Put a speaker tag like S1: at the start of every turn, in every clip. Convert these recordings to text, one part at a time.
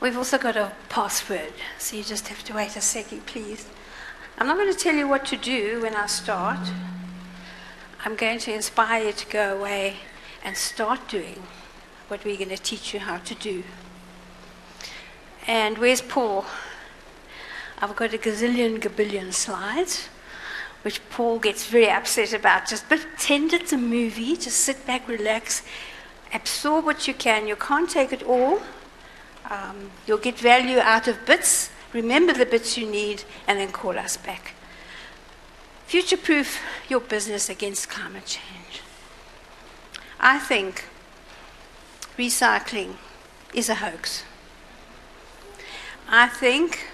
S1: We've also got a password, so you just have to wait a second, please. I'm not going to tell you what to do when I start. I'm going to inspire you to go away and start doing what we're going to teach you how to do. And where's Paul? I've got a gabillion slides, which Paul gets very upset about. Just pretend it's a movie. Just sit back, relax, absorb what you can. You can't take it all. You'll get value out of bits. Remember the bits you need, and then call us back. Future-proof your business against climate change. I think recycling is a hoax. I think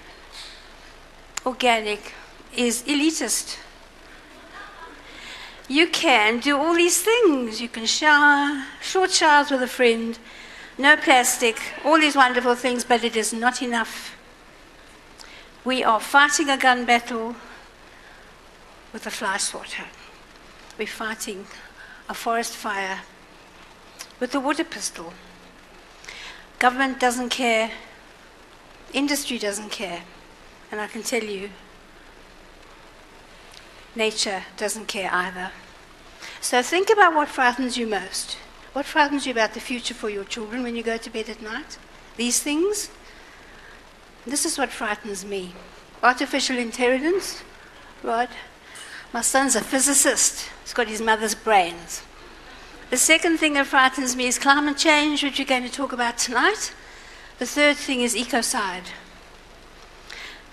S1: organic is elitist. You can do all these things. You can shower, short showers with a friend, no plastic, all these wonderful things, but it is not enough. We are fighting a gun battle with a fly swatter. We're fighting a forest fire with a water pistol. Government doesn't care. Industry doesn't care. And I can tell you, nature doesn't care either. So think about what frightens you most. What frightens you about the future for your children when you go to bed at night? These things? This is what frightens me. Artificial intelligence, right? My son's a physicist. He's got his mother's brains. The second thing that frightens me is climate change, which we're going to talk about tonight. The third thing is ecocide.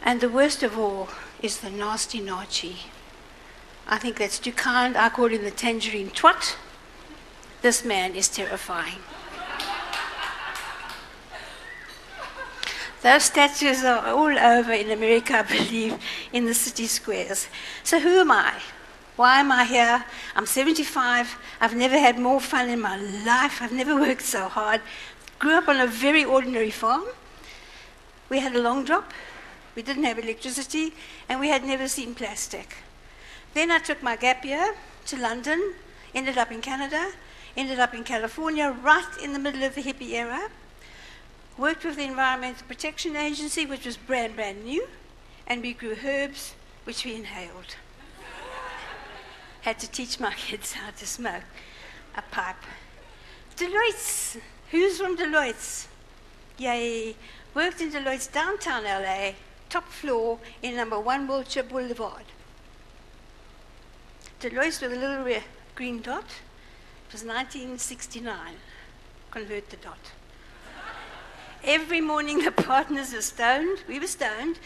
S1: And the worst of all is the nasty Nachi. I think that's too kind. I call him the tangerine twat. This man is terrifying. Those statues are all over in America, I believe, in the city squares. So who am I? Why am I here? I'm 75. I've never had more fun in my life. I've never worked so hard. Grew up on a very ordinary farm. We had a long drop. We didn't have electricity, and we had never seen plastic. Then I took my gap year to London, ended up in Canada, ended up in California, right in the middle of the hippie era. Worked with the Environmental Protection Agency, which was brand new, and we grew herbs, which we inhaled. Had to teach my kids how to smoke a pipe. Deloitte's. Who's from Deloitte's? Yay. Worked in Deloitte's downtown LA, top floor in number 1 Wilshire Boulevard. Deloitte's with a little green dot. It was 1969. Convert the dot. Every morning the partners were stoned. We were stoned.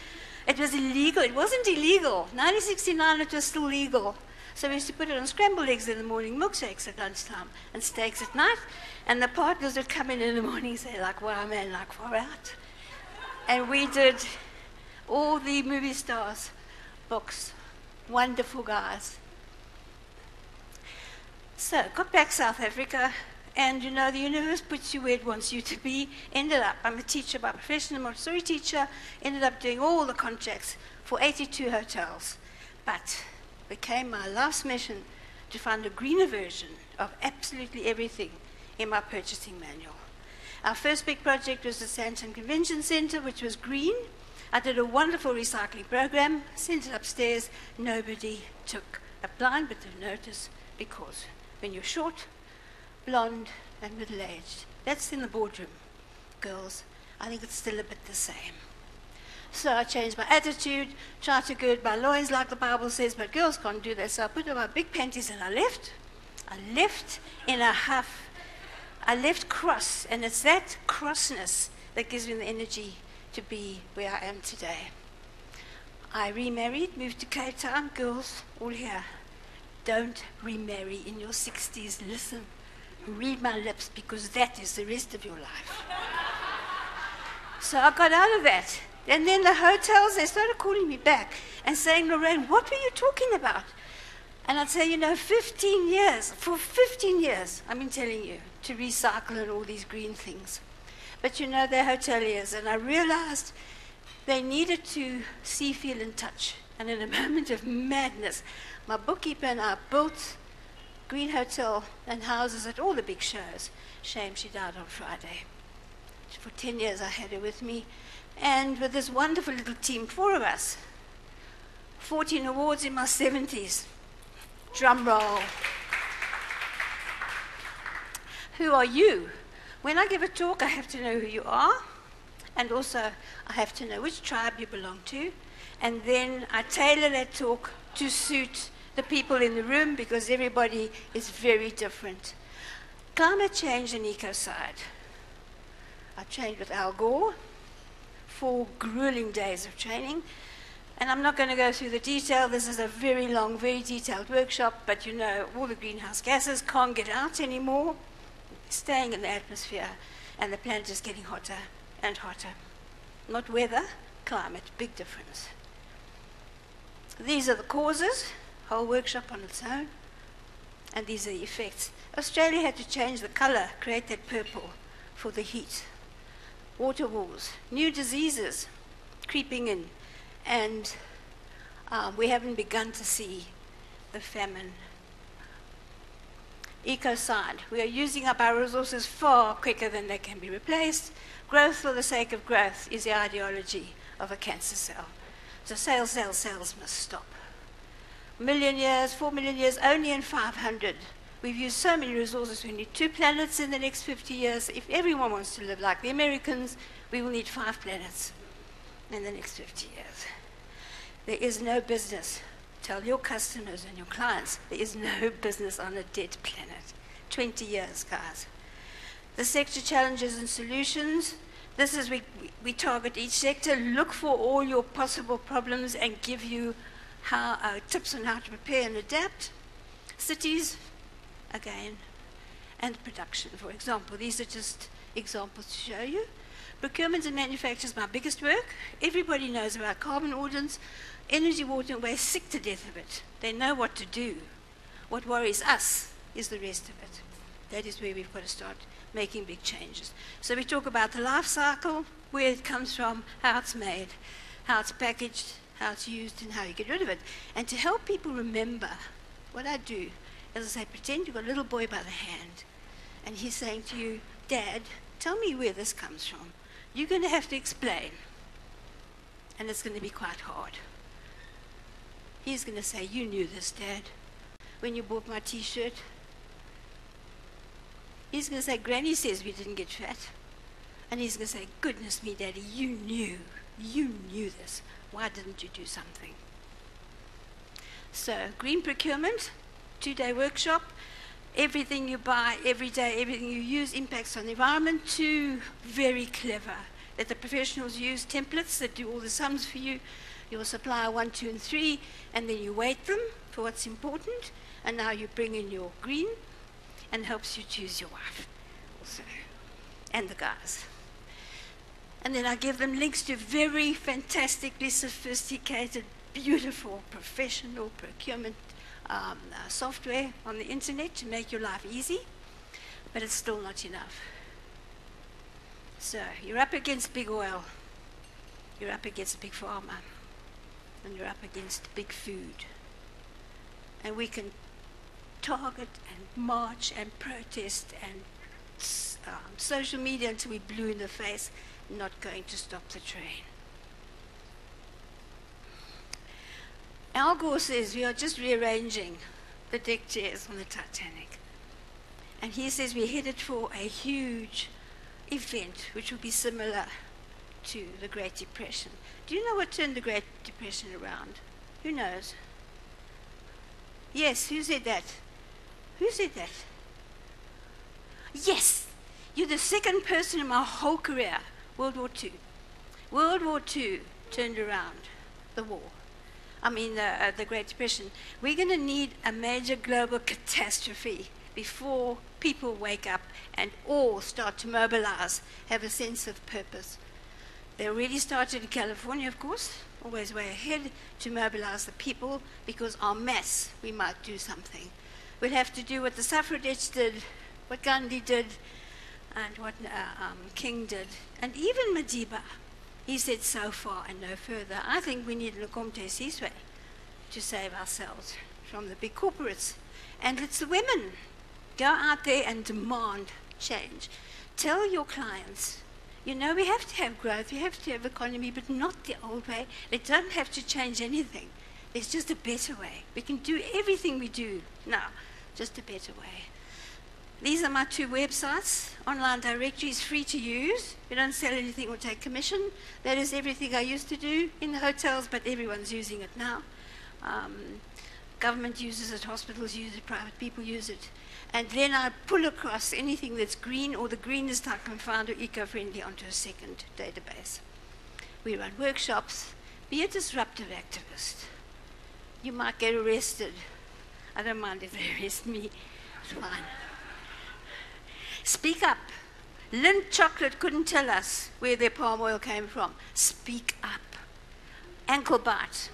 S1: It was illegal. It wasn't illegal. 1969 it was still legal. So we used to put it on scrambled eggs in the morning, milkshakes at lunchtime, and steaks at night. And the partners would come in the morning and say, like, wow, man, like, far out. And we did all the movie stars' books. Wonderful guys. So, got back South Africa, and you know, the universe puts you where it wants you to be. Ended up, I'm a teacher by profession, a Montessori teacher, ended up doing all the contracts for 82 hotels. But became my last mission to find a greener version of absolutely everything in my purchasing manual. Our first big project was the Sandton Convention Center, which was green. I did a wonderful recycling program, sent it upstairs. Nobody took a blind bit of notice, because when you're short, blonde, and middle-aged, that's in the boardroom. Girls, I think it's still a bit the same. So I changed my attitude, tried to gird my loins like the Bible says, but girls can't do that. So I put on my big panties and I left. I left in a huff. I left cross, and it's that crossness that gives me the energy to be where I am today. I remarried, moved to Cape Town. Girls, all here, don't remarry in your 60s. Listen, read my lips, because that is the rest of your life. So I got out of that. And then the hotels, they started calling me back and saying, Lorraine, what were you talking about? And I'd say, you know, 15 years, for 15 years, I've been telling you to recycle and all these green things. But you know, they're hoteliers, and I realized they needed to see, feel, and touch. And in a moment of madness, my bookkeeper and I built green hotel and houses at all the big shows. Shame she died on Friday. For 10 years I had her with me. And with this wonderful little team, 4 of us, 14 awards in my 70s. Drum roll. Who are you? When I give a talk, I have to know who you are, and also I have to know which tribe you belong to, and then I tailor that talk to suit the people in the room because everybody is very different. Climate change and ecocide. I trained with Al Gore, 4 grueling days of training. And I'm not going to go through the detail. This is a very long, very detailed workshop, but you know, all the greenhouse gases can't get out anymore, staying in the atmosphere, and the planet is getting hotter and hotter. Not weather, climate, big difference. These are the causes, whole workshop on its own, and these are the effects. Australia had to change the color, create that purple for the heat. Water wars, new diseases creeping in, and we haven't begun to see the famine. Ecocide, we are using up our resources far quicker than they can be replaced. Growth for the sake of growth is the ideology of a cancer cell. So sales must stop. 1 million years, 4 million years, only in 500. We've used so many resources, we need 2 planets in the next 50 years. If everyone wants to live like the Americans, we will need 5 planets in the next 50 years. There is no business. Tell your customers and your clients, there is no business on a dead planet. 20 years, guys. The sector challenges and solutions. This is, we target each sector, look for all your possible problems and give you tips on how to prepare and adapt. Cities, again, and production, for example. These are just examples to show you. Procurement and manufacture is my biggest work. Everybody knows about carbon ordinance. Energy, water, and waste, sick to death of it. They know what to do. What worries us is the rest of it. That is where we've got to start making big changes. So we talk about the life cycle, where it comes from, how it's made, how it's packaged, how it's used, and how you get rid of it. And to help people remember, what I do is I say, pretend you've got a little boy by the hand, and he's saying to you, Dad, tell me where this comes from. You're going to have to explain, and it's going to be quite hard. He's going to say, you knew this, Dad, when you bought my T-shirt. He's going to say, Granny says we didn't get fat. And he's going to say, goodness me, Daddy, you knew this. Why didn't you do something? So, green procurement, 2-day workshop. Everything you buy every day, everything you use impacts on the environment. 2, very clever. That the professionals use templates that do all the sums for you. Your supplier 1, 2, and 3, and then you weight them for what's important, and now you bring in your green, and helps you choose your wife also, and the guys. And then I give them links to very fantastically sophisticated, beautiful, professional procurement software on the internet to make your life easy, but it's still not enough. So you're up against big oil, you're up against big pharma, and you're up against big food. And we can target and march and protest and social media until we're blue in the face, not going to stop the train. Al Gore says we are just rearranging the deck chairs on the Titanic. And he says we're headed for a huge event which will be similar to the Great Depression. Do you know what turned the Great Depression around? Who knows? Yes, who said that? Who said that? Yes, you're the second person in my whole career. World War II. World War II turned around the war. The Great Depression. We're going to need a major global catastrophe before people wake up and all start to mobilize, have a sense of purpose. They already started in California, of course, always way ahead, to mobilize the people, because en masse we might do something. We'll have to do what the suffragettes did, what Gandhi did, and what King did, and even Madiba. He said so far and no further. I think we need Lecomte Siswe to save ourselves from the big corporates. And it's the women. Go out there and demand change. Tell your clients, You know, we have to have growth, we have to have economy, but not the old way. They don't have to change anything. There's just a better way. We can do everything we do now, just a better way. These are my 2 websites. Online directory is free to use. We don't sell anything or take commission. That is everything I used to do in the hotels, but everyone's using it now. Government uses it, hospitals use it, private people use it. And then I pull across anything that's green or the greenest I can find or eco-friendly onto a second database. We run workshops. Be a disruptive activist. You might get arrested. I don't mind if they arrest me. It's fine. Speak up. Lindt Chocolate couldn't tell us where their palm oil came from. Speak up. Ankle bite.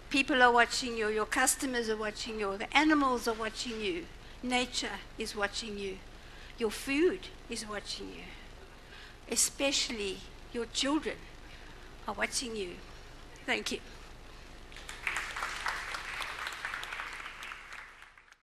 S1: People are watching you. Your customers are watching you. The animals are watching you. Nature is watching you. Your food is watching you. Especially your children are watching you. Thank you.